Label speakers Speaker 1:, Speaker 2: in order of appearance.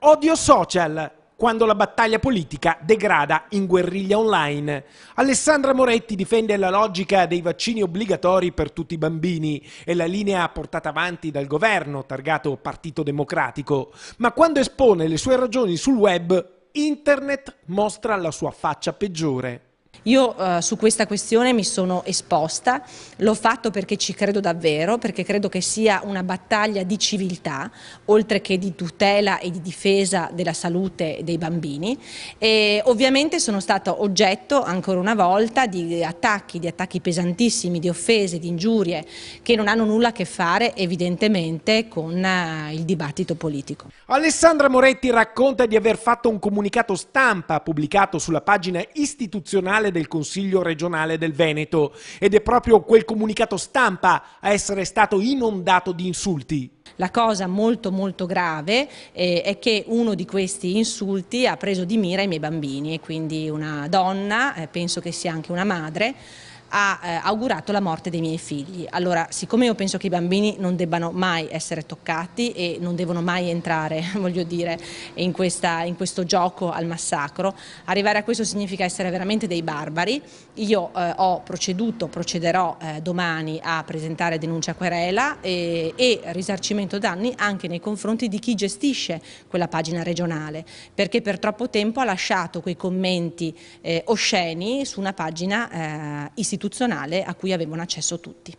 Speaker 1: Odio social, quando la battaglia politica degrada in guerriglia online. Alessandra Moretti difende la logica dei vaccini obbligatori per tutti i bambini e la linea portata avanti dal governo, targato Partito Democratico, ma quando espone le sue ragioni sul web, internet mostra la sua faccia peggiore.
Speaker 2: Io su questa questione mi sono esposta, l'ho fatto perché ci credo davvero, perché credo che sia una battaglia di civiltà, oltre che di tutela e di difesa della salute dei bambini, e ovviamente sono stata oggetto ancora una volta di attacchi pesantissimi, di offese, di ingiurie che non hanno nulla a che fare evidentemente con il dibattito politico.
Speaker 1: Alessandra Moretti racconta di aver fatto un comunicato stampa pubblicato sulla pagina istituzionale del Consiglio regionale del Veneto ed è proprio quel comunicato stampa a essere stato inondato di insulti.
Speaker 2: La cosa molto grave è che uno di questi insulti ha preso di mira i miei bambini e quindi una donna, penso che sia anche una madre, ha augurato la morte dei miei figli. Allora, siccome io penso che i bambini non debbano mai essere toccati e non devono mai entrare, voglio dire, in questo gioco al massacro, arrivare a questo significa essere veramente dei barbari. Io procederò domani a presentare denuncia querela e risarcimento danni anche nei confronti di chi gestisce quella pagina regionale, perché per troppo tempo ha lasciato quei commenti osceni su una pagina istituzionale a cui avevano accesso tutti.